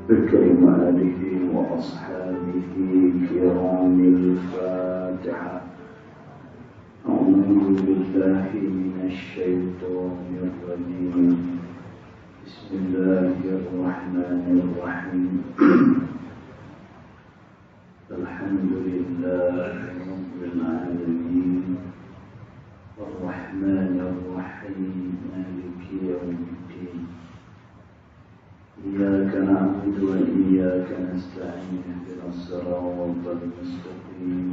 بكرم آله وأصحابه كرام الفاتحة. أعوذ بالله من الشيطان الرجيم. بسم الله الرحمن الرحيم. الحمد لله رب العالمين الرحمن الرحيم مالك يوم الدين. إياك نعبد وإياك نستعين اهدنا الصراط المستقيم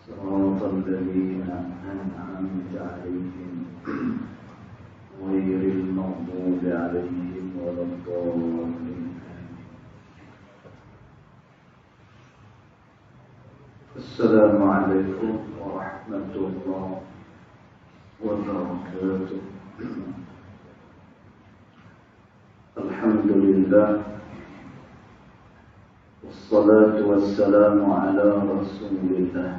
صراط الذين أنعمت عليهم غير المغضوب عليهم ولا الضالين. السلام عليكم ورحمة الله وبركاته. الحمد لله والصلاة والسلام على رسول الله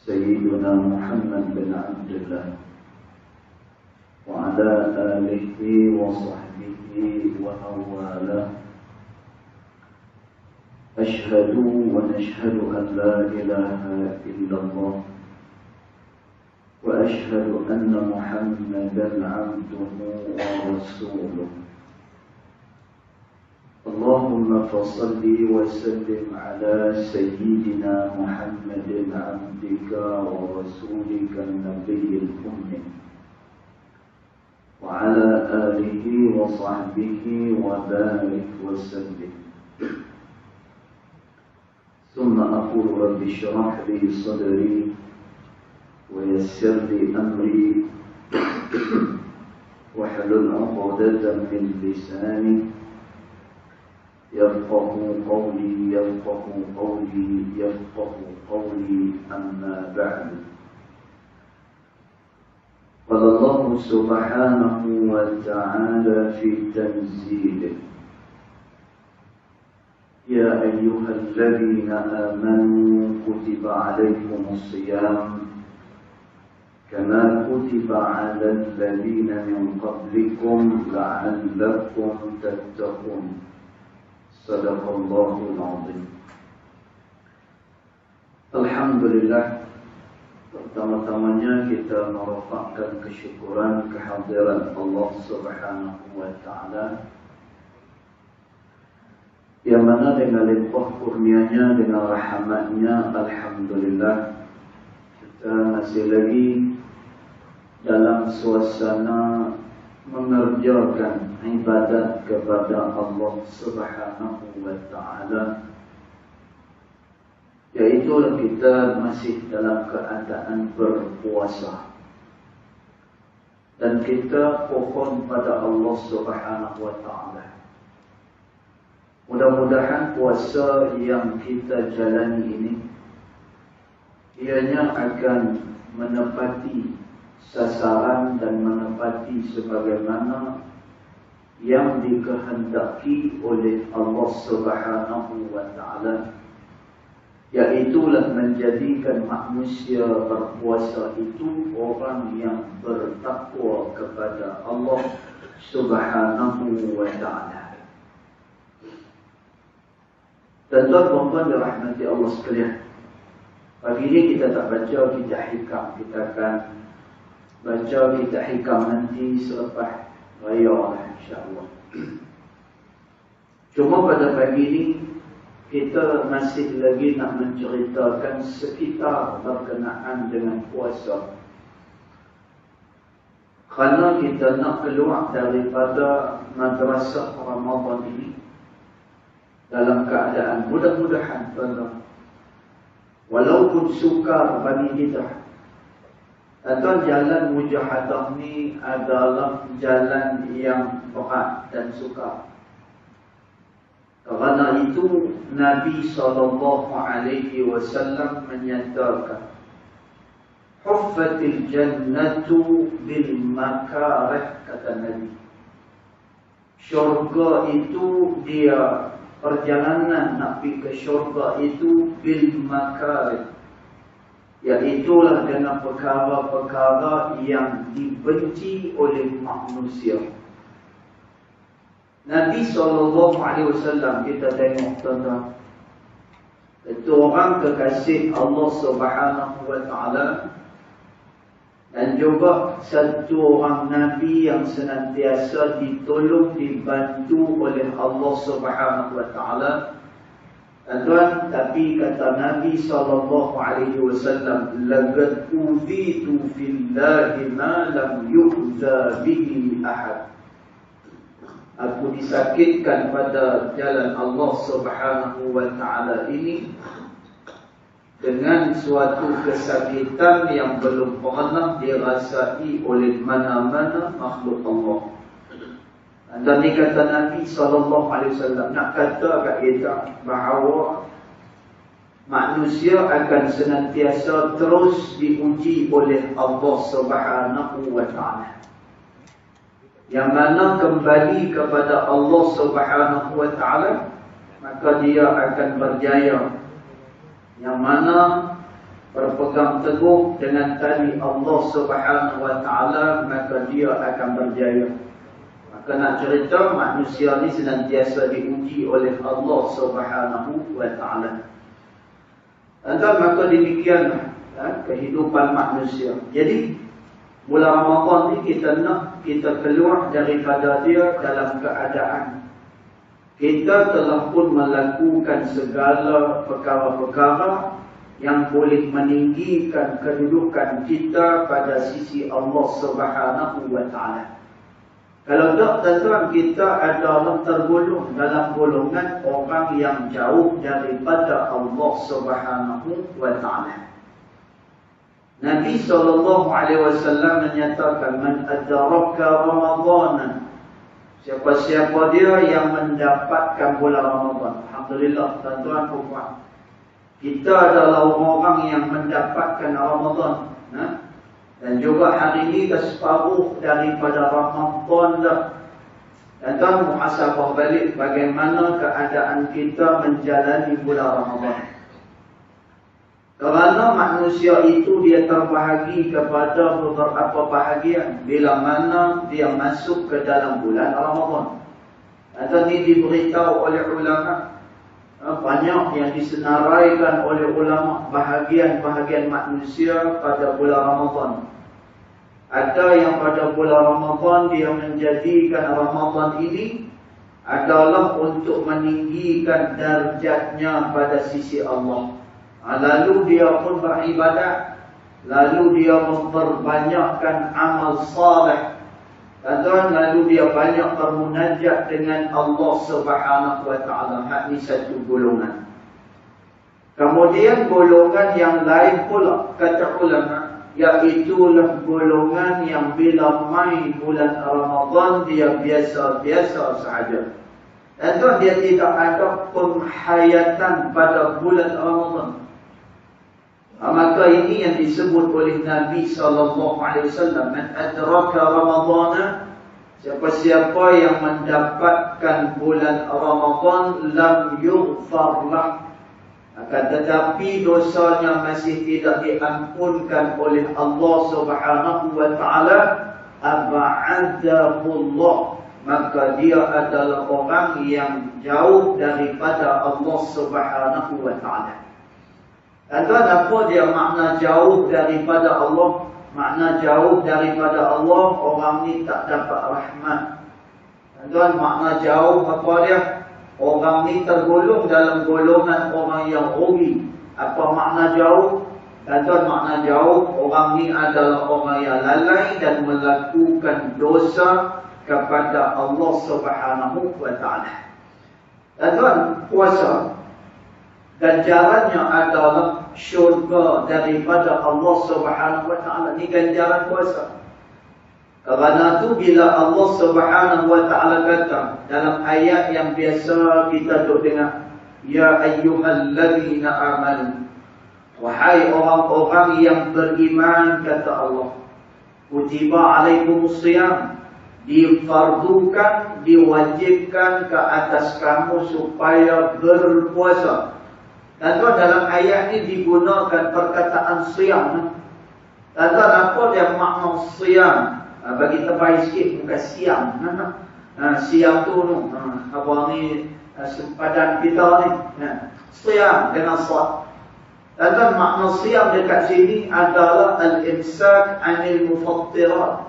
سيدنا محمد بن عبد الله وعلى آله وصحبه ومن والاه. أشهد ونشهد أن لا إله إلا الله وأشهد أن محمدا عبده ورسوله. اللهم فصل وسلم على سيدنا محمد عبدك ورسولك النبي الأمي وعلى آله وصحبه وبارك وسلم. ثم أقول رب اشرح لي صدري ويسر لي أمري واحلل عقدة من لساني يفقه قولي أما بعد. قال الله سبحانه وتعالى في تنزيله: يا أيها الذين آمنوا كتب عليكم الصيام كما كتب على الذين من قبلكم لعلكم تتقون. صدق الله العظيم. Alhamdulillah, pertama-tamanya kita merafakkan kesyukuran kehadiran Allah Subhanahu wa Ta'ala, yang mana dengan limpah kurnianya, dengan rahmatnya, alhamdulillah kita masih lagi dalam suasana mengerjakan ibadat kepada Allah Subhanahu wa Ta'ala, yaitu kita masih dalam keadaan berpuasa, dan kita mohon pada Allah Subhanahu wa Ta'ala, mudah-mudahan puasa yang kita jalani ini ianya akan menepati sasaran dan menepati sebagaimana yang dikehendaki oleh Allah Subhanahu wa Ta'ala, yaitulah menjadikan manusia berpuasa itu orang yang bertakwa kepada Allah Subhanahu wa Ta'ala. Tuan-tuan dan puan dirahmati Allah sekalian, pagi ini kita tak baca kitab hikam. Kita akan baca kitab hikam nanti selepas raya lah, insya-Allah. Cuma pada pagi ini kita masih lagi nak menceritakan sekitar berkenaan dengan puasa, kerana kita nak keluar daripada madrasah Ramadan ini dalam keadaan mudah-mudahan tuan-tuan, walaupun sukar bagi kita, atau jalan mujahadah ni adalah jalan yang berat dan sukar. Kerana itu Nabi SAW menyatakan, huffatil jannatu bil makarih, kata Nabi. Syurga itu dia, perjalanan nak pergi ke syurga itu bil makarih, iaitulah dengan perkara-perkara yang dibenci oleh manusia. Nabi SAW kita tengok tuan-tuan, itu orang kekasih Allah Subhanahu wa Ta'ala, dan juga satu orang Nabi yang senantiasa ditolong, dibantu oleh Allah Subhanahu wa Ta'ala. Tuan, tapi kata Nabi SAW, laqad uzitu fillahi ma lam yu'za bihi ahad. Aku disakitkan pada jalan Allah Subhanahu wa Ta'ala ini dengan suatu kesakitan yang belum pernah dirasai oleh mana-mana makhluk Allah. Dan ini kata Nabi SAW, nak kata kat kita bahawa manusia akan senantiasa terus diuji oleh Allah Subhanahu wa Ta'ala. Yang mana kembali kepada Allah Subhanahu wa Ta'ala, maka dia akan berjaya. Yang mana berpegang teguh dengan tali Allah Subhanahu wa Ta'ala, maka dia akan berjaya. Maka nak cerita, manusia ni senantiasa diuji oleh Allah Subhanahu wa Ta'ala. Dan maka demikianlah kehidupan manusia. Jadi bulan Ramadan ni kita keluar daripada dia dalam keadaan kita telah pun melakukan segala perkara-perkara yang boleh meninggikan kedudukan kita pada sisi Allah Subhanahu wa Ta'ala. Kalau tak, tuan-tuan, kita adalah tergolong dalam golongan orang yang jauh daripada Allah Subhanahu wa Ta'ala. Nabi SAW menyatakan, man adraka Ramadan, siapa-siapa dia yang mendapatkan bulan Ramadan. Alhamdulillah, tuan-tuan puan-puan, kita adalah orang yang mendapatkan Ramadan. Dan juga hari ini dah separuh daripada Ramadan dah. Dan tuan muhasabah balik bagaimana keadaan kita menjalani bulan Ramadan. Kerana manusia itu dia terbahagi kepada beberapa bahagian bila mana dia masuk ke dalam bulan Ramadan. Dan ini diberitahu oleh ulama. Banyak yang disenaraikan oleh ulama bahagian-bahagian manusia pada bulan Ramadan. Ada yang pada bulan Ramadan dia menjadikan Ramadan ini adalah untuk meninggikan darjatnya pada sisi Allah. Lalu dia pun beribadat, lalu dia memperbanyakkan amal saleh, dan lalu dia banyak bermunajat dengan Allah Subhanahu wa Ta'ala. Ini satu golongan. Kemudian golongan yang lain pula, kata ulama, iaitulah golongan yang bila mai bulan Ramadan dia biasa-biasa sahaja. Dan dia tidak ada penghayatan pada bulan Ramadan. Maka ini yang disebut oleh Nabi SAW, man adraka Ramadana, siapa-siapa yang mendapatkan bulan Ramadan, lam yughfar lah, akan tetapi dosanya masih tidak diampunkan oleh Allah Subhanahu wa Ta'ala, ab'adahullah, maka dia adalah orang yang jauh daripada Allah Subhanahu wa Ta'ala. Dan tuan, apa dia makna jauh daripada Allah? Makna jauh daripada Allah, orang ni tak dapat rahmat. Dan tuan, makna jauh apa dia? Orang ni tergolong dalam golongan orang yang rugi. Apa makna jauh? Dan tuan, makna jauh, orang ni adalah orang yang lalai dan melakukan dosa kepada Allah Subhanahu wa Ta'ala. Dan tuan, puasa ganjarannya adalah syurga daripada Allah Subhanahu wa Ta'ala. Ini ganjaran puasa. Kerana itu bila Allah Subhanahu wa Ta'ala kata dalam ayat yang biasa kita duk dengar, ya ayyuhalladzina amanu, wahai orang-orang yang beriman, kata Allah, kutiba alaikumusiyam, difardukan, diwajibkan ke atas kamu supaya berpuasa. Dan dalam ayat ini digunakan perkataan siyam. Dan apa dia makna siyam? Bagi terbaik sikit, bukan siam. siang tu apa ni sempadan kita ni. Siam dengan salat. Dan makna siam dekat sini adalah al-imsak 'anil mufattirat.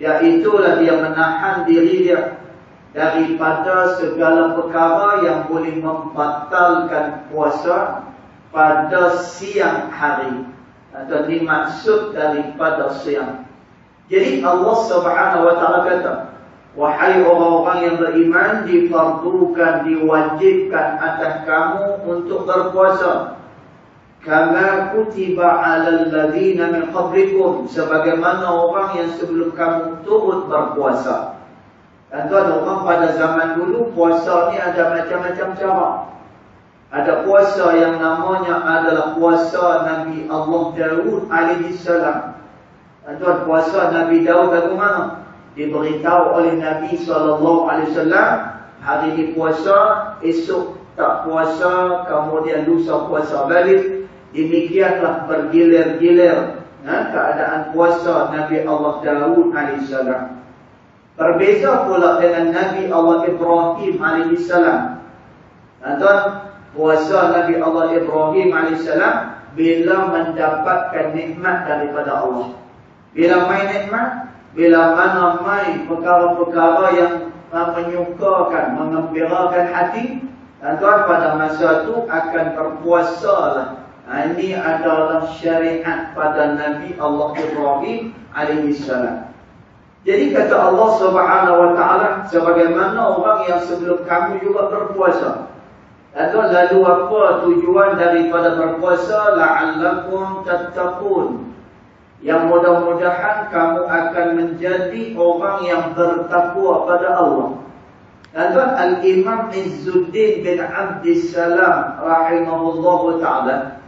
Iaitulah dia menahan diri dia daripada segala perkara yang boleh membatalkan puasa pada siang hari. Atau dimaksud daripada siang. Jadi Allah Subhanahu wa taala kata, wahai orang-orang yang beriman, difardukan, diwajibkan atas kamu untuk berpuasa. Kama kutiba 'alal ladzina min qablikum, sebagaimana orang yang sebelum kamu turut berpuasa. Dan tuan orang pada zaman dulu puasa ni ada macam-macam cara. Ada puasa yang namanya adalah puasa Nabi Allah Daud alaihi salam. Dan tuan puasa Nabi Daud lagu mana? Diberitahu oleh Nabi SAW, hari ini puasa, esok tak puasa, kemudian lusa puasa balik. Demikianlah bergilir-gilir keadaan puasa Nabi Allah Daud AS. Berbeza pula dengan Nabi Allah Ibrahim AS. Tuan, puasa Nabi Allah Ibrahim AS bila mendapatkan nikmat daripada Allah. Bila main nikmat, bila mana main perkara-perkara yang menyukakan, mengembirakan hati, dan tuan pada masa itu akan berpuasalah. Ini adalah syariat pada Nabi Allah Ibrahim AS. Jadi kata Allah Subhanahu wa taala, sebagaimana orang yang sebelum kamu juga berpuasa. Dan tuan, lalu apa tujuan daripada berpuasa? La'allakum tattaqun. Yang mudah-mudahan kamu akan menjadi orang yang bertakwa pada Allah. Dan tuan, Al-Imam Izzuddin bin Abdissalam rahimahullahu ta'ala,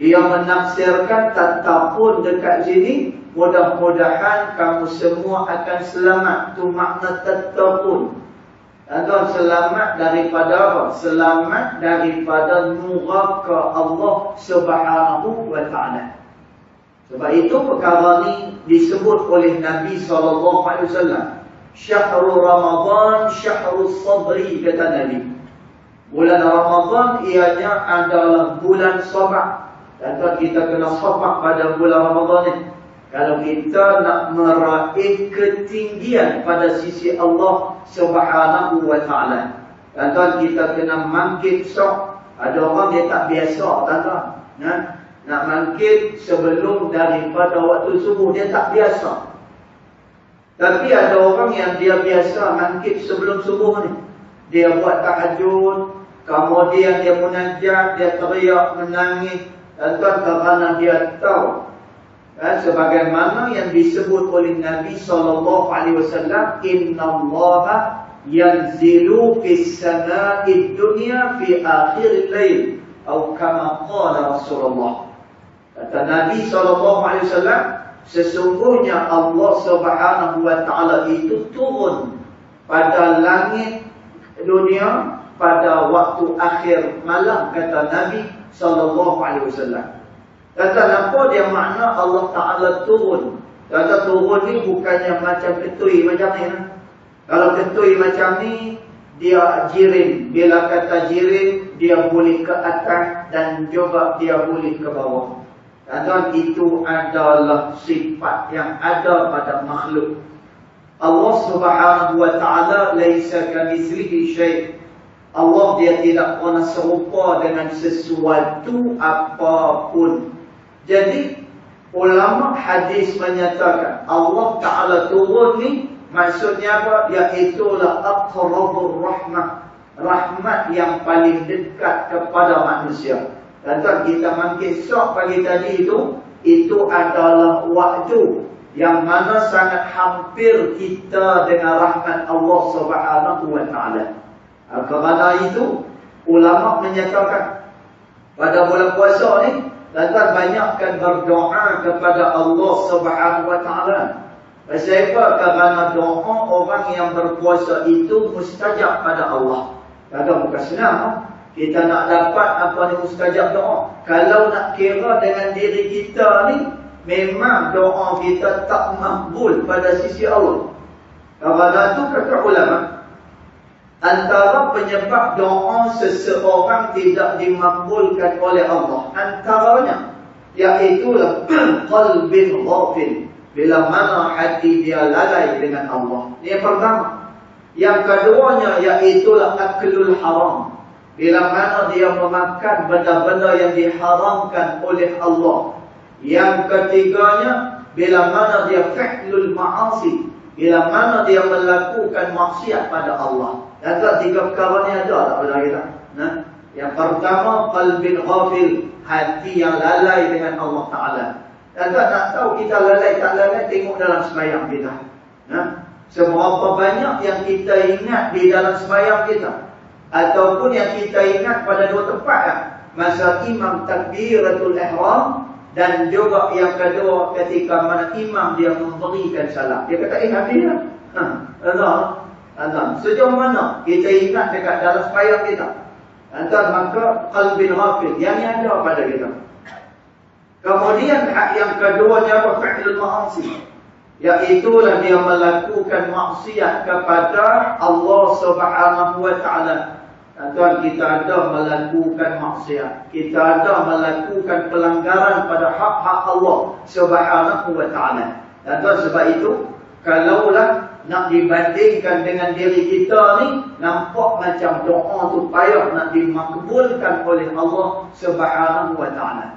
dia menafsirkan tattaqun dekat sini, mudah-mudahan kamu semua akan selamat. Itu makna tattaqun. Dan tuan, selamat daripada apa? Selamat daripada neraka Allah Subhanahu wa ta'ala. Sebab itu perkara ni disebut oleh Nabi SAW. Syahrul Ramadan, syahrul sabri, kata Nabi. Bulan Ramadan ianya adalah bulan sabar. Dan kita kena sabar pada bulan Ramadan ni. Kalau kita nak meraih ketinggian pada sisi Allah Subhanahu wa ta'ala. Dan kita kena mangkit sok. Ada orang dia tak biasa, tuan-tuan. Nak mangkit sebelum daripada waktu subuh, dia tak biasa. Tapi ada orang yang dia biasa mangkit sebelum subuh ni. Dia buat tahajud, kemudian dia munajat, dia teriak, menangis. Dan tuan, kerana dia tahu sebagaimana yang disebut oleh Nabi SAW, innallaha yanzilu fis sama'id dunya fi akhiril lail, atau kama qala Rasulullah. Kata Nabi SAW, sesungguhnya Allah Subhanahu wa ta'ala itu turun pada langit dunia pada waktu akhir malam, kata Nabi SAW. Kata apa dia makna Allah Ta'ala turun? Kata turun ni bukannya macam ketui macam ni. Kalau ketui macam ni, dia jirin. Bila kata jirin, dia boleh ke atas dan juga dia boleh ke bawah. Dan itu adalah sifat yang ada pada makhluk. Allah Subhanahu wa ta'ala laisa kamitslihi syai'. Allah dia tidak pernah serupa dengan sesuatu apapun. Jadi ulama hadis menyatakan Allah Ta'ala turun ni maksudnya apa? Iaitulah aqrabur rahmah. Rahmat yang paling dekat kepada manusia. Dan kita mangkit sok pagi tadi itu adalah waktu yang mana sangat hampir kita dengan rahmat Allah Subhanahu wa ta'ala. Kerana itu ulama menyatakan pada bulan puasa ni, dan banyakkan berdoa kepada Allah Subhanahu wa ta'ala. Sebab kerana doa orang yang berpuasa itu mustajab pada Allah. Kata bukan senang. Kita nak dapat apa ni mustajab doa. Kalau nak kira dengan diri kita ni, memang doa kita tak makbul pada sisi Allah. Kerana itu kata ulama, antara penyebab doa seseorang tidak dimakbulkan oleh Allah, antaranya iaitulah qalbin ghafil, bila mana hati dia lalai dengan Allah. Ini yang pertama. Yang keduanya iaitulah aklul haram, bila mana dia memakan benda-benda yang diharamkan oleh Allah. Yang ketiganya, bila mana dia fi'lul ma'asi, bila mana dia melakukan maksiat pada Allah. Dan tiga perkara ni ada tak pada kita? Nah, yang pertama, qalbin ghafil, hati yang lalai dengan Allah Ta'ala. Dan nak tahu kita lalai tak lalai, tengok dalam sembahyang kita. Nah, seberapa banyak yang kita ingat di dalam sembahyang kita, ataupun yang kita ingat pada dua tempat, masa imam takbiratul ihram, dan juga yang kedua ketika mana imam dia memberikan salam. Dia kata, habis dah. Azan. Sejauh mana kita ingat dekat dalam sembahyang kita? Maka qalbin ghafil, yang ni ada pada kita. Kemudian yang keduanya apa? Fi'lul ma'asi, iaitulah dia melakukan maksiat kepada Allah Subhanahu wa Ta'ala. Tuan, kita ada melakukan maksiat, kita ada melakukan pelanggaran pada hak-hak Allah Subhanahu wa Ta'ala. Dan tuan, sebab itu kalaulah nak dibandingkan dengan diri kita ni, nampak macam doa tu payah nak dimakbulkan oleh Allah Subhanahu wa Ta'ala.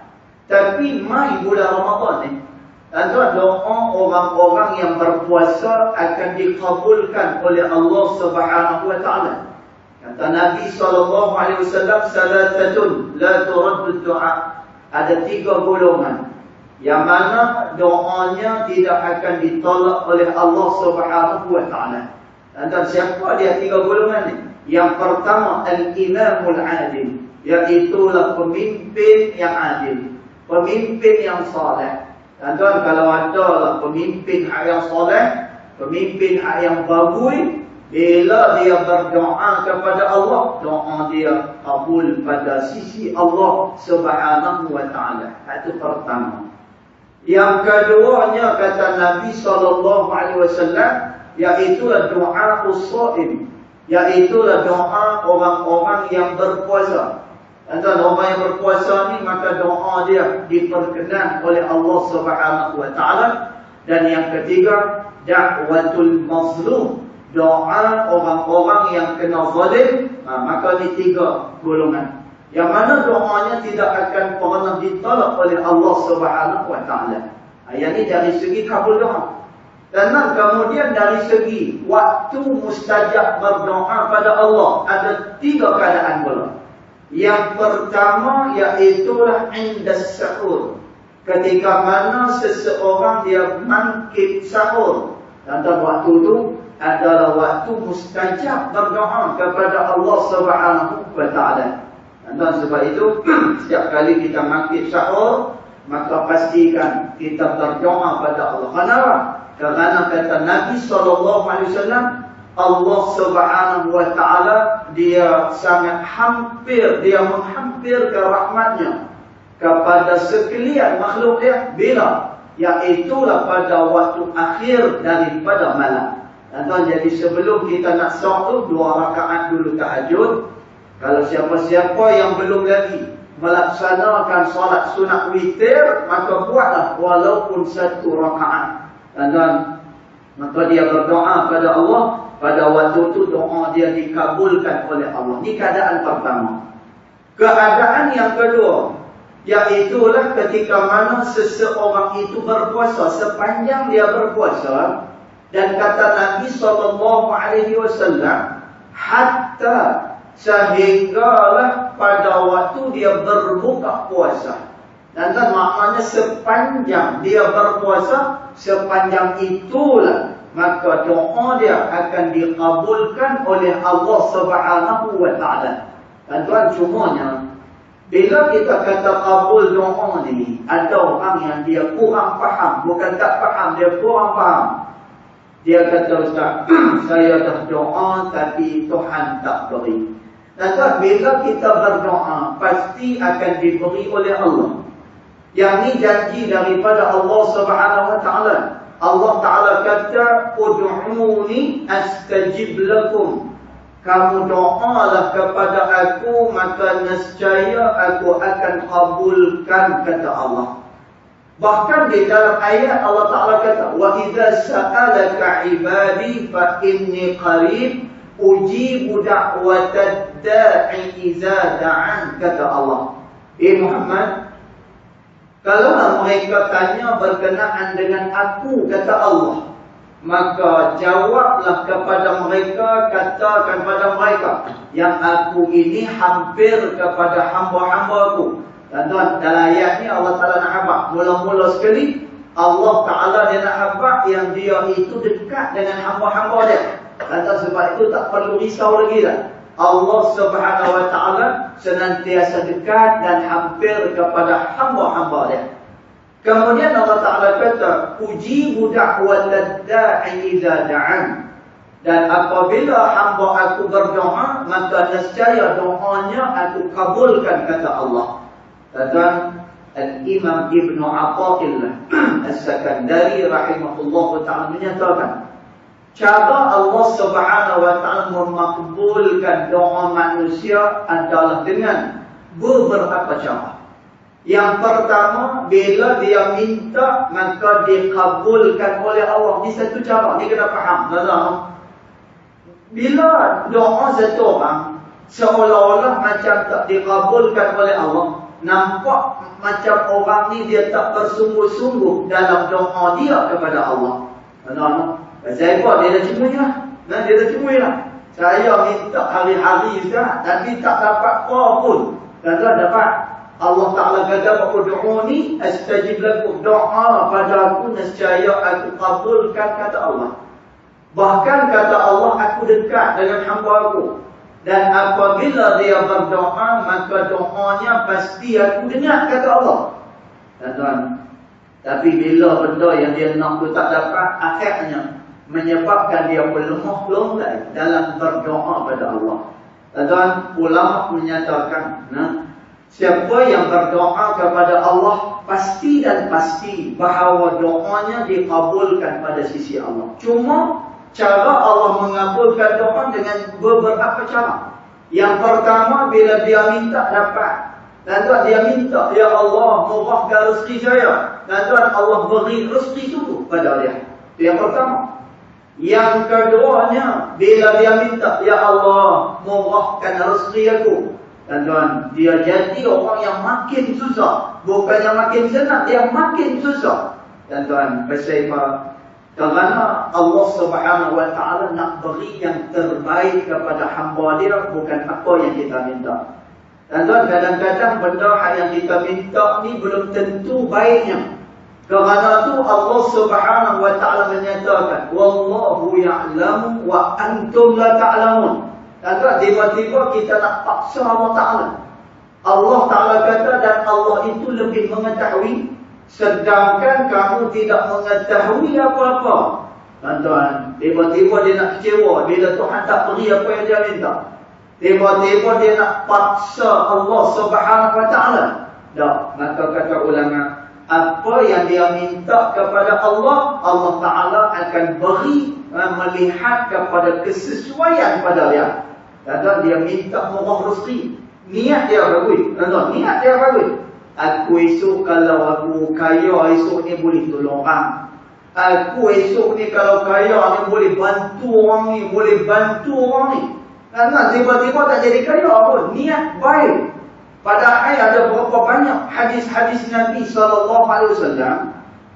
Tapi mai bulan Ramadan ni, tuan, doa orang-orang yang berpuasa akan dikabulkan oleh Allah Subhanahu wa Ta'ala. Kata Nabi SAW, salatatun la turaddu du'a. Ada 3 golongan yang mana doanya tidak akan ditolak oleh Allah Subhanahu wa Ta'ala. Dan siapa dia 3 golongan ni? Yang pertama, al-imamul adil, iaitulah pemimpin yang adil, pemimpin yang saleh. Dan tuan, kalau ada pemimpin yang saleh, pemimpin yang bagus, bila dia berdoa kepada Allah, doa dia kabul pada sisi Allah Subhanahu wa Ta'ala. Itu pertama. Yang keduanya kata Nabi SAW, iaitulah doa us-shaim, iaitulah doa orang-orang yang berpuasa. Dan orang yang berpuasa ni, maka doa dia diperkenan oleh Allah Subhanahu wa Ta'ala. Dan yang ketiga, da'watul mazlum, doa orang-orang yang kena zalim. Maka ni 3 golongan yang mana doanya tidak akan pernah ditolak oleh Allah Subhanahu wa Ta'ala. Yang ni dari segi kabul doa. Dan kemudian dari segi waktu mustajab berdoa pada Allah, ada 3 keadaan pula. Yang pertama iaitulah indas sahur, ketika mana seseorang dia bangkit sahur. Dan waktu itu adalah waktu mustajab berdoa kepada Allah Subhanahu wa Ta'ala. Dan sebab itu setiap kali kita bangkit sahur, maka pastikan kita berdoa pada Allah. Kenapa? Kerana kata Nabi SAW, Allah Subhanahu wa Ta'ala dia sangat hampir, dia menghampirkan rahmatnya kepada sekalian makhluk dia. Bila? Iaitulah pada waktu akhir daripada malam. Dan jadi sebelum kita nak solat 2 rakaat dulu tahajud. Kalau siapa-siapa yang belum lagi melaksanakan solat sunat witir, maka buatlah walaupun 1 rakaat. Dan maka dia berdoa pada Allah, pada waktu itu doa dia dikabulkan oleh Allah. Ini keadaan pertama. Keadaan yang kedua, iaitulah ketika mana seseorang itu berpuasa. Sepanjang dia berpuasa, dan kata Nabi SAW, hatta, sehinggalah pada waktu dia berbuka puasa. Dan maknanya sepanjang dia berpuasa, sepanjang itulah maka doa dia akan dikabulkan oleh Allah Subhanahu wa Ta'ala. Dan tuan, cumanya bila kita kata kabul doa ni, ada orang yang dia kurang faham. Bukan tak faham, dia kurang faham. Dia kata, Ustaz, saya dah doa tapi Tuhan tak beri. Dan bila kita berdoa, pasti akan diberi oleh Allah. Yang ni janji daripada Allah Subhanahu wa Ta'ala. Allah Ta'ala kata, ud'uni astajib lakum. Kamu doalah kepada aku, maka nescaya aku akan kabulkan, kata Allah. Bahkan di dalam ayat Allah Ta'ala kata, wa idza sa'alaka ibadi fa inni qarib ujibu da'watad da'i idza da'an, kata Allah. Muhammad, kalau mereka tanya berkenaan dengan aku, kata Allah, maka jawablah kepada mereka, katakan pada mereka, yang aku ini hampir kepada hamba-hambaku. Tuan-tuan, dalam ayat ni Allah Ta'ala nak habaq. Mula-mula sekali, Allah Ta'ala dia nak habaq yang dia itu dekat dengan hamba-hamba dia. Tuan-tuan, sebab itu tak perlu risau lagi dah. Allah Subhanahu Wa Ta'ala senantiasa dekat dan hampir kepada hamba-hamba dia. Kemudian Allah Ta'ala kata, ujibu da'watad da'i idza da'an. Dan apabila hamba aku berdoa, maka nescaya doanya aku kabulkan, kata Allah. Tuan, Al-Imam Ibn Athaillah As-Sakandari rahimahullah ta'ala menyatakan, cara Allah Subhanahu Wa Ta'ala memakbulkan doa manusia adalah dengan beberapa cara. Yang pertama, bila dia minta, maka dikabulkan oleh Allah. Ini satu cara, ni kena faham. Bila doa satu orang seolah-olah macam tak dikabulkan oleh Allah, nampak macam orang ni dia tak bersungguh-sungguh dalam doa dia kepada Allah. Saya buat, dia dah cemui lah. Dia dah cemui lah. Saya minta hari-hari Ustaz, tapi tak dapat apa pun. Dan dapat. Allah Ta'ala kata, ud'uni astajib lakum. Doa pada aku, nescaya aku kabulkan, kata Allah. Bahkan kata Allah, aku dekat dengan hamba aku. Dan apabila dia berdoa, maka doanya pasti aku dengar, kata Allah. Tuan-tuan, tapi bila benda yang dia nak tu tak dapat, akhirnya menyebabkan dia berlemah longgai dalam berdoa pada Allah. Tuan-tuan, ulama menyatakan, siapa yang berdoa kepada Allah, pasti dan pasti bahawa doanya dikabulkan pada sisi Allah. Cuma cara Allah mengabulkan doa dengan beberapa cara. Yang pertama, bila dia minta dapat. Dan tuan, dia minta, ya Allah, murahkan rezeki saya. Dan tuan, Allah beri rezeki itu pada dia. Itu yang pertama. Yang keduanya, bila dia minta, ya Allah, murahkan rezeki aku. Dan tuan, dia jadi orang yang makin susah. Bukannya makin senang, dia makin susah. Dan tuan, pasal apa? Kerana Allah Subhanahu Wa Ta'ala nak beri yang terbaik kepada hamba dia, bukan apa yang kita minta. Dan tuan, kadang-kadang benda yang kita minta ni belum tentu baiknya. Kerana tu Allah Subhanahu Wa Ta'ala menyatakan, wallahu ya'lamu wa antum la ta'lamun. Dan tiba-tiba kita nak paksa Allah Ta'ala. Allah Ta'ala kata, dan Allah itu lebih mengetahui, sedangkan kamu tidak mengetahui apa-apa. Tuan-tuan, tiba-tiba dia nak kecewa bila Tuhan tak beri apa yang dia minta. Tiba-tiba dia nak paksa Allah Subhanahu Wa Ta'ala. Tak, maka kata ulama, apa yang dia minta kepada Allah, Allah Ta'ala akan beri melihat kepada kesesuaian pada dia. Dan dia minta murah rezeki, niat dia bagus. Niat dia bagus. Aku esok kalau aku kaya, esok ni boleh tolong orang. Aku esok ni kalau kaya ni boleh bantu orang ni, boleh bantu orang ni. Dan tiba-tiba tak jadi kaya pun. Niat baik. Padahal ada berapa banyak hadis-hadis Nabi SAW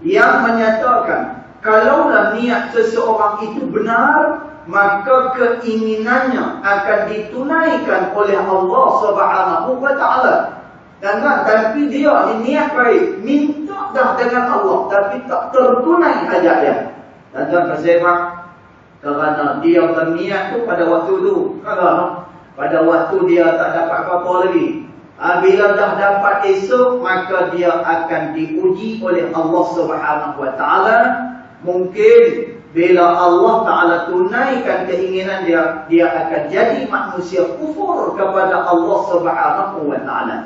yang menyatakan, kalaulah niat seseorang itu benar, maka keinginannya akan ditunaikan oleh Allah Subhanahu Wa Ta'ala. Dan tapi dia niat baik, minta dah dengan Allah, tapi tak tertunai hajat dia. Dan pasal kerana dia berniat tu pada waktu tu, pada waktu dia tak dapat apa-apa lagi. Bila dah dapat esok, maka dia akan diuji oleh Allah Subhanahu Wa Ta'ala. Mungkin bila Allah Ta'ala tunaikan keinginan dia, dia akan jadi manusia kufur kepada Allah Subhanahu Wa Ta'ala.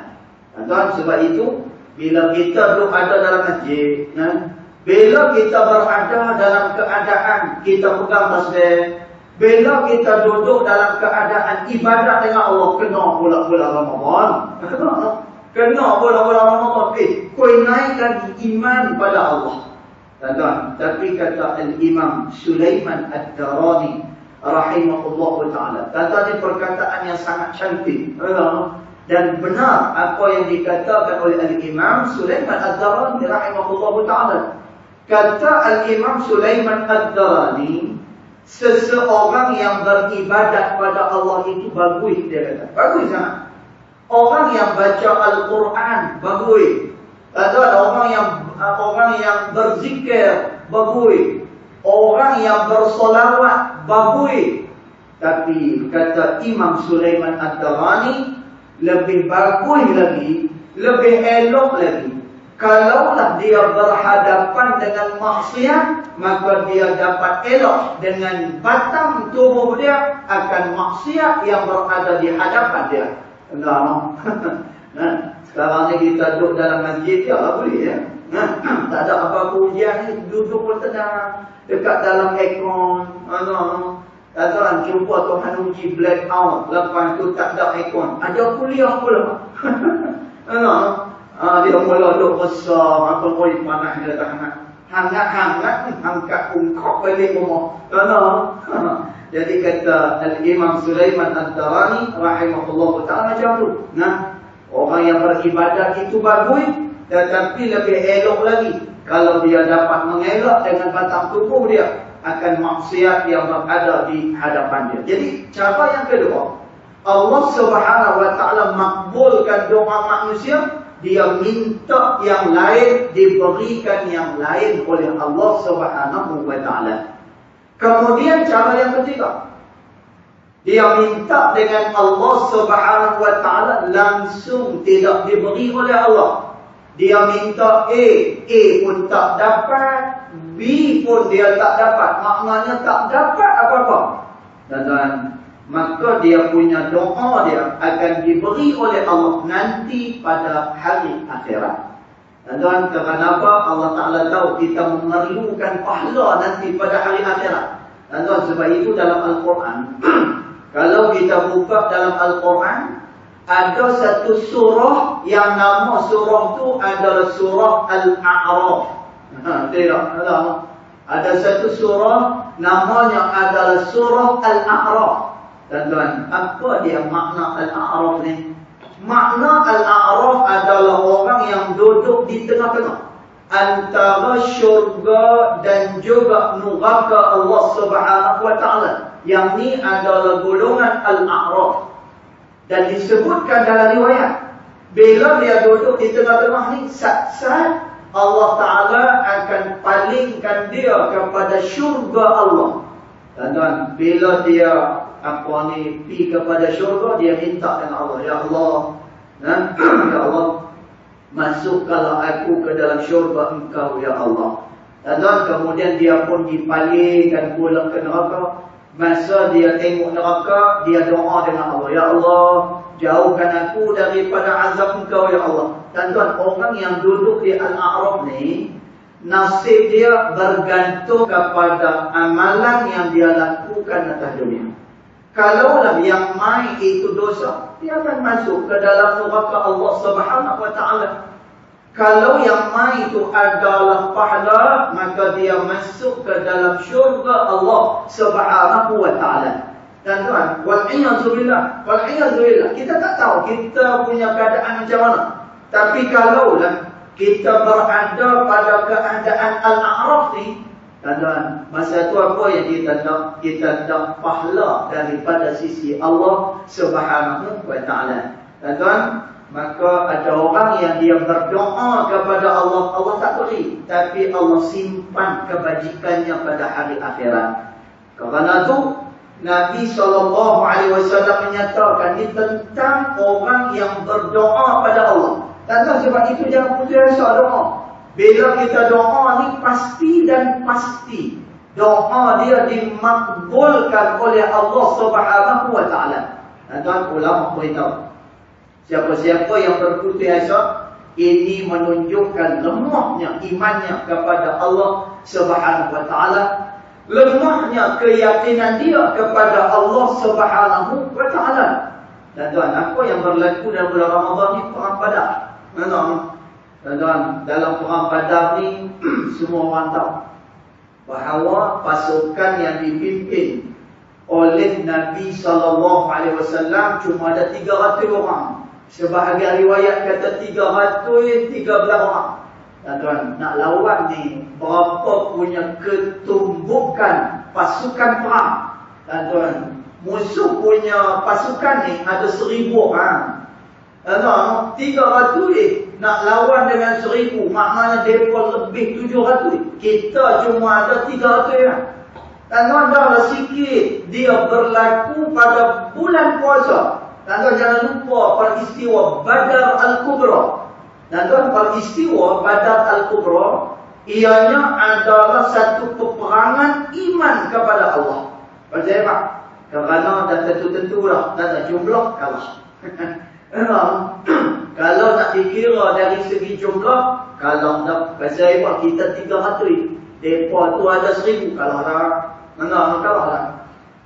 Tuan, sebab itu bila kita duduk ada dalam masjid, Bila kita berada dalam keadaan kita pegang tasbih, bila kita duduk dalam keadaan ibadat dengan Allah, kena pula Ramadan. Kena pula Ramadan. Kau naikkan iman pada Allah. Tuan-tuan, tapi kata Al-Imam Sulaiman Ad-Darani rahimahullah ta'ala. Tuan-tuan, ini perkataan yang sangat cantik. Dan benar apa yang dikatakan oleh Al-Imam Sulaiman Ad-Darani rahimahullah ta'ala. Kata Al-Imam Sulaiman Ad-Darani, seseorang yang beribadat pada Allah itu bagus, dia kata. Bagus sangat. Orang yang baca Al-Quran bagus. Orang yang berzikir bagus. Orang yang bersolawat bagus. Tapi kata Imam Sulaiman Ad-Darani, lebih bagus lagi, lebih elok lagi, kalaulah dia berhadapan dengan maksiat, maka dia dapat elok dengan batang tubuh dia akan maksiat yang berada di hadapan dia. Nah, sekarang ni kita duduk dalam masjid, ya lah boleh ya. Tak ada apa-apa ujian ni, duduk pun tenang, dekat dalam aircon. Tuan-tuan, jumpa Tuhan uji blackout, lepas tu tak ada aircon, ada kuliah pula. Dia mula duduk besar, apa boleh panas dia tak hangat-hangat, angkat ungkap balik rumah. Jadi kata Al-Imam Sulaiman Ad-Darani rahimahullah ta'ala macam tu. Orang yang beribadat itu bagus, tetapi lebih elok lagi kalau dia dapat mengelak dengan batang tubuh dia akan maksiat yang berada di hadapan dia. Jadi cara yang kedua, Allah Subhanahu wa ta'ala makbulkan doa manusia. Dia minta yang lain, diberikan yang lain oleh Allah Subhanahu wa ta'ala. Kemudian cara yang ketiga, dia minta dengan Allah Subhanahu wa ta'ala langsung tidak diberi oleh Allah. Dia minta A pun tak dapat, B pun dia tak dapat. Maknanya tak dapat apa-apa. Dan maka dia punya doa dia akan diberi oleh Allah nanti pada hari akhirat. Dan kenapa Allah Ta'ala tahu kita memerlukan pahala nanti pada hari akhirat. Dan sebab itu dalam Al-Quran, kalau kita buka dalam Al-Quran, ada satu surah yang nama surah itu adalah surah Al-A'raf. Tidak, ada satu surah namanya adalah surah Al-A'raf. Tuan-tuan, apa dia makna Al-A'raf ni? Makna Al-A'raf adalah orang yang duduk di tengah-tengah antara syurga dan juga neraka Allah Subhanahu wa ta'ala. Yang ni adalah golongan Al-A'raf. Dan disebutkan dalam riwayat, bila dia duduk di tengah-tengah ni, sat-sat Allah Ta'ala akan palingkan dia kepada syurga Allah. Tuan-tuan, bila dia pergi kepada syurga, dia minta dengan Allah, ya Allah, ya Allah, masukkanlah aku ke dalam syurga Engkau, ya Allah. Dan kemudian dia pun dipalingkan pula ke neraka. Masa dia tengok neraka, dia doa dengan Allah, ya Allah, jauhkan aku daripada azab Engkau, ya Allah. Dan orang yang duduk di Al-A'raf ni, nasib dia bergantung kepada amalan yang dia lakukan atas dunia. Kalaulah yang main itu dosa, dia akan masuk ke dalam neraka Allah Subhanahu wa ta'ala. Kalau yang main itu adalah pahala, maka dia masuk ke dalam syurga Allah Subhanahu wa ta'ala. Dan tuan, wal'iyazubillah, kita tak tahu kita punya keadaan macam mana. Tapi kalaulah kita berada pada keadaan Al-A'raf ni, tuan-tuan, masa tu apa yang kita tak pahala daripada sisi Allah Subhanahu wa ta'ala. Tuan-tuan, maka ada orang yang dia berdoa kepada Allah, Allah tak beri, tapi Allah simpan kebajikannya pada hari akhirat. Kerana tu Nabi SAW menyatakan ini tentang orang yang berdoa pada Allah. Tuan-tuan, sebab itu jangan putus asa doa. Bila kita doa ni pasti dan pasti doa dia dimakbulkan oleh Allah Subhanahu wa ta'ala. Tuan-tuan, ulama beritahu, siapa-siapa yang berputus asa, Ini menunjukkan lemahnya imannya kepada Allah Subhanahu wa taala, lemahnya keyakinan dia kepada Allah Subhanahu wa taala. Dan tuan, apa yang berlaku dalam bulan Ramadan ni? Perang Badar. Dan dalam perang Badar ni semua orang tahu bahawa pasukan yang dipimpin oleh Nabi SAW cuma ada 300 orang. Sebahagian riwayat kata 313 orang. Dan tuan, nak lawan ni berapa punya ketumbukan pasukan perang. Dan tuan, musuh punya pasukan ni ada 1000 orang. 300 nak lawan dengan 1000, maknanya mereka lebih 700. Kita cuma ada 300 orang. Dan tuan, dah sikit dia berlaku pada bulan puasa. Dan tuan, jangan lupa peristiwa Badar Al-Kubra. Dan tuan, peristiwa Badar Al-Kubra ianya adalah satu peperangan iman kepada Allah. Percaya tak? Kerana dah tentu-tentulah dan jumlah kalah. Kalau nak dikira dari segi jumlah, kalau nak percaya kita 300, mereka tu ada 1000, kalah dah. Kalah dah.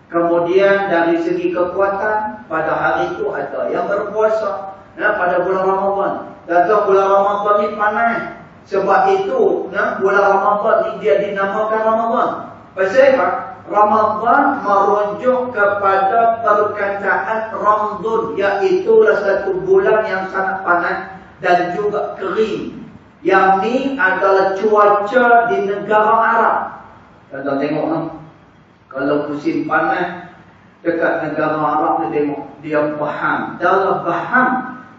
Kemudian dari segi kekuatan, pada hari itu ada yang berpuasa pada bulan Ramadan. Dan bulan Ramadan ni panas. Sebab itu bulan Ramadan ni dia dinamakan Ramadan. Pasal Ramadan merujuk kepada perkataan Ramdun, iaitu satu bulan yang sangat panas dan juga kering. Yang ni adalah cuaca di negara Arab. Kita tengok kalau musim panas dekat negara Arab, dia tengok dia baham, dalam baham.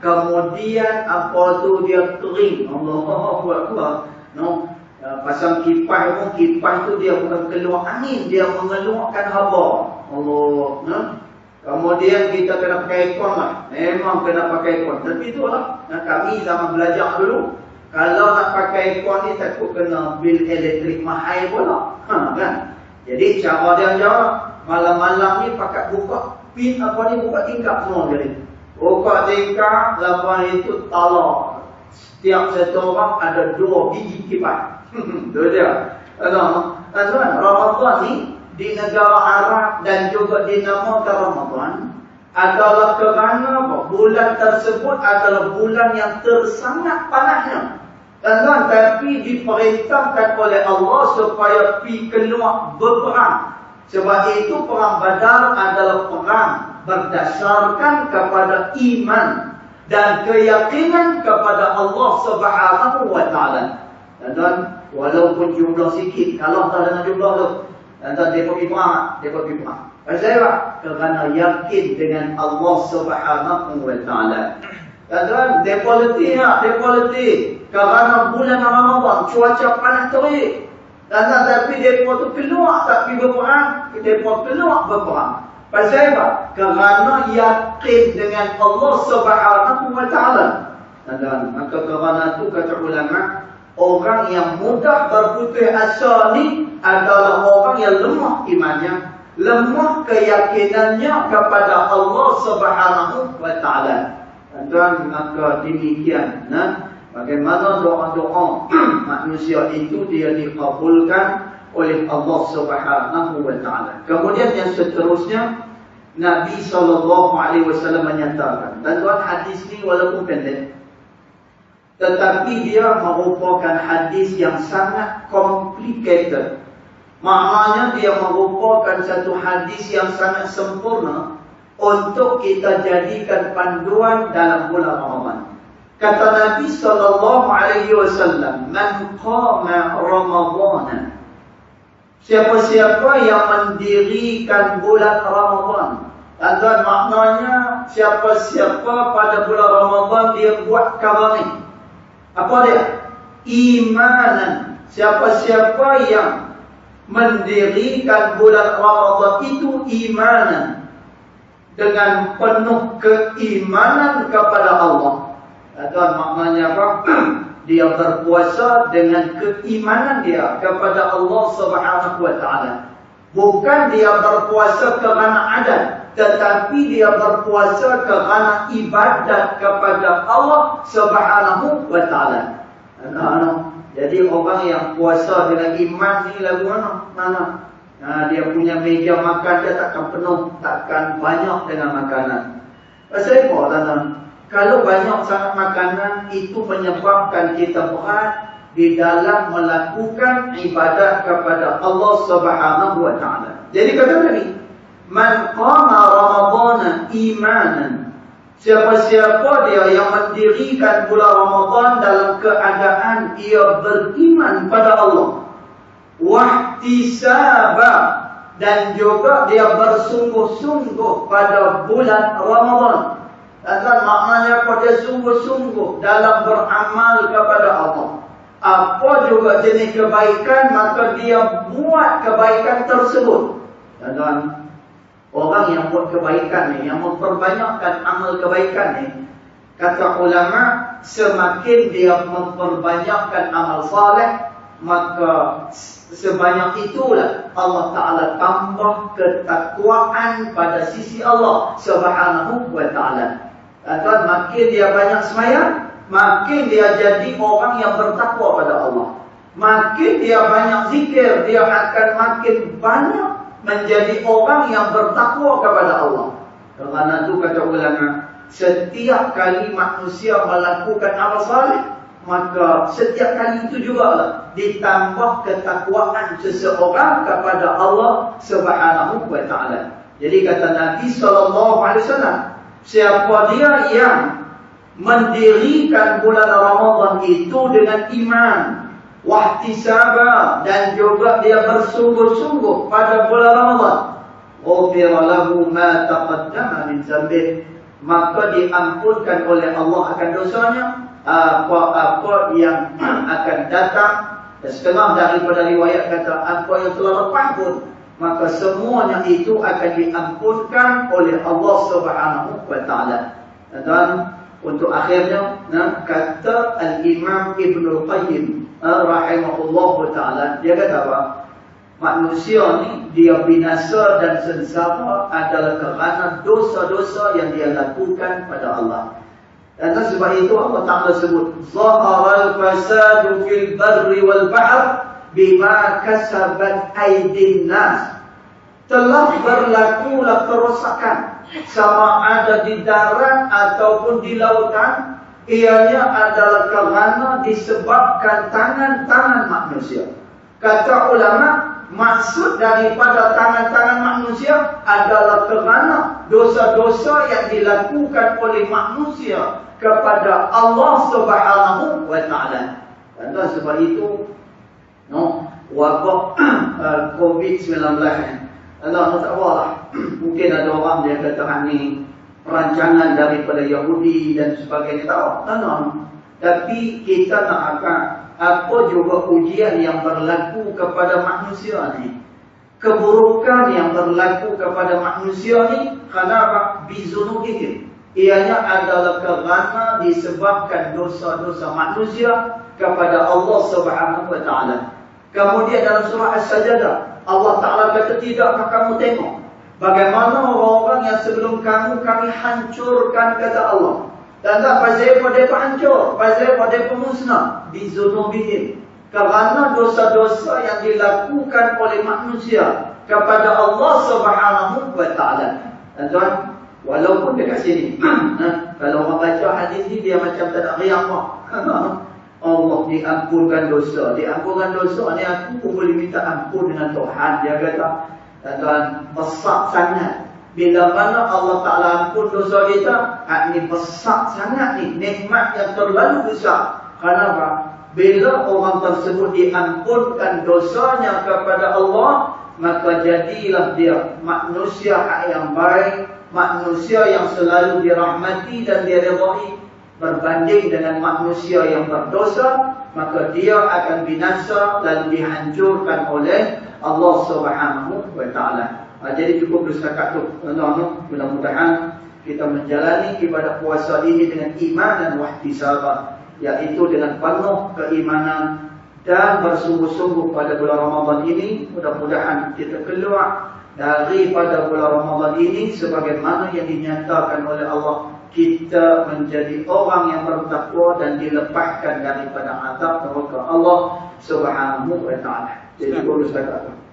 Kemudian apa tu dia kering. Allahu Akbar. Pasang kipas pun, kipas tu dia bukan keluar angin, dia mengeluarkan haba. Allah. Kemudian kita kena pakai aircon lah. Memang kena pakai aircon. Tapi itulah, kami zaman belajar dulu, kalau nak pakai aircon ni takut kena bil elektrik mahal pula. Kan? Jadi cara dia jawab, malam-malam ni pakai buka pin buka tingkap semua jadi. Buka tingkap, lepas itu talak. Setiap satu orang ada 2 biji kipas. Itu dia. Tuan, Ramadan ni di negara Arab dan juga dinamakan Ramadan adalah kerana bulan tersebut adalah bulan yang tersangat panasnya. Tuan, tapi diperintahkan oleh Allah supaya pergi keluar berperang. Sebab itu perang Badar adalah perang berdasarkan kepada iman dan keyakinan kepada Allah Subhanahu wa taala. Dan walaupun jumlah sikit, kalau tak dengan jumlah tu, dan dia pergi perang. Pasal apa? Kerana yakin dengan Allah Subhanahu wa taala. Dan depa letih, kerana bulan Ramadan cuaca panas terik. Dan tapi depa tu keluar tak pergi berperang, depa keluar berperang. Pasal apa? Kerana yakin dengan Allah Subhanahu wa taala. Dan maka kerana itu kata ulama, orang yang mudah berputus asa ni adalah orang yang lemah imannya, lemah keyakinannya kepada Allah Subhanahu wa taala. Dan maka demikian, bagaimana doa-doa manusia itu dia dikabulkan oleh Allah Subhanahu wa taala. Kemudian yang seterusnya, Nabi SAW menyatakan, dan tuan, hadis ni walaupun pendek, tetapi dia merupakan hadis yang sangat complicated. Maknanya dia merupakan satu hadis yang sangat sempurna untuk kita jadikan panduan dalam bulan Ramadan. Kata Nabi SAW, "Man qama Ramadhan." Siapa-siapa yang mendirikan bulan Ramadan. Dan tuan, maknanya siapa-siapa pada bulan Ramadan dia buat perkara ni. Apa dia? Imanan. Siapa-siapa yang mendirikan bulan Ramadan itu imanan, dengan penuh keimanan kepada Allah. Tuan, maknanya apa? Dia berpuasa dengan keimanan dia kepada Allah Subhanahu wa taala. Bukan dia berpuasa kerana adat. tetapi dia berpuasa kerana ibadat kepada Allah Subhanahu wa taala. Jadi orang yang puasa dengan iman ni lagu mana? Dia punya meja makan dia takkan penuh, takkan banyak dengan makanan. Pasal apa tuan-tuan? Kalau banyak sangat makanan, itu menyebabkan kita berat di dalam melakukan ibadat kepada Allah Subhanahu wa taala. Jadi kata tadi, man qama ramadhana imanan, siapa-siapa dia yang mendirikan bulan Ramadan dalam keadaan ia beriman pada Allah, wahtisaba, dan juga dia bersungguh-sungguh pada bulan Ramadan. Dan maknanya apa? Dia sungguh-sungguh dalam beramal kepada Allah. Apa juga jenis kebaikan, maka dia buat kebaikan tersebut. Dan orang yang buat kebaikan ni, yang memperbanyakkan amal kebaikan ni, kata ulama, semakin dia memperbanyakkan amal saleh, maka sebanyak itulah Allah Ta'ala tambah ketakwaan pada sisi Allah Subhanahu wa ta'ala. Dan makin dia banyak sembahyang, makin dia jadi orang yang bertakwa pada Allah. Makin dia banyak zikir, dia akan makin banyak menjadi orang yang bertakwa kepada Allah. Kerana itu kata ulama, setiap kali manusia melakukan amal saleh, maka setiap kali itu juga ditambah ketakwaan seseorang kepada Allah Subhanahu wa taala. Jadi kata Nabi SAW, siapa dia yang mendirikan bulan Ramadan itu dengan iman, wahtisaba, dan juga dia bersungguh-sungguh pada bulan Ramadan, ghufira lahu ma taqaddama min dzambih, maka diampunkan oleh Allah akan dosanya apa-apa yang akan datang. Setengah daripada riwayat kata apa yang telah lepas pun, maka semuanya itu akan diampunkan oleh Allah Subhanahu wa taala. Dan untuk akhirnya, kata Al-Imam Ibnul Qayyim rahimahullahu ta'ala, dia kata apa? Manusia ni dia binasa dan sengsara adalah kerana dosa-dosa yang dia lakukan pada Allah. Dan sebab itu Allah Ta'ala sebut, zaharal fasadu fil barri wal bahr bima kasabat aydin nas. Telah berlakulah kerosakan, sama ada di darat ataupun di lautan, ianya adalah kerana disebabkan tangan-tangan manusia. Kata ulama, maksud daripada tangan-tangan manusia adalah kerana dosa-dosa yang dilakukan oleh manusia kepada Allah Subhanahu wa taala. Dan sebab itu wabak COVID-19 Allah tak apalah. Mungkin ada orang dia kata ni perancangan daripada Yahudi dan sebagainya, tahu. Tapi kita nak akan apa juga ujian yang berlaku kepada manusia ni, keburukan yang berlaku kepada manusia ni, kenapa? Bizunubihim, ianya adalah kerana disebabkan dosa-dosa manusia kepada Allah Subhanahu wa taala. Kemudian dalam surah As-Sajdah, Allah Ta'ala kata, tidakkah kamu tengok bagaimana orang-orang yang sebelum kamu kami hancurkan, kata Allah. Dan tak pasal apa mereka hancur, pasal apa mereka musnah, bizunubihim, kerana dosa-dosa yang dilakukan oleh manusia kepada Allah Subhanahu wa ta'ala. Dan tuan, walaupun dekat sini kalau orang baca hadis ni, dia macam tak nak riak apa. Allah diampunkan dosa. Diampunkan dosa ni aku boleh minta ampun dengan Tuhan, dia kata. Dan tuan, besar sangat bila mana Allah Ta'ala ampun dosa kita. Ini besar sangat ni, nikmat yang terlalu besar. Kenapa? Bila orang tersebut diampunkan dosanya kepada Allah, maka jadilah dia manusia yang baik, manusia yang selalu dirahmati dan diridai. Berbanding dengan manusia yang berdosa, maka dia akan binasa lalu dihancurkan oleh Allah Subhanahu wa ta'ala. Jadi cukup setakat tu. Mudah-mudahan kita menjalani ibadah puasa ini dengan iman dan wahtisabah, iaitu dengan penuh keimanan dan bersungguh-sungguh pada bulan Ramadan ini. Mudah-mudahan kita keluar daripada bulan Ramadan ini sebagaimana yang dinyatakan oleh Allah, kita menjadi orang yang bertakwa dan dilepaskan daripada azab neraka Allah Subhanahu wa taala. Jadi urus kata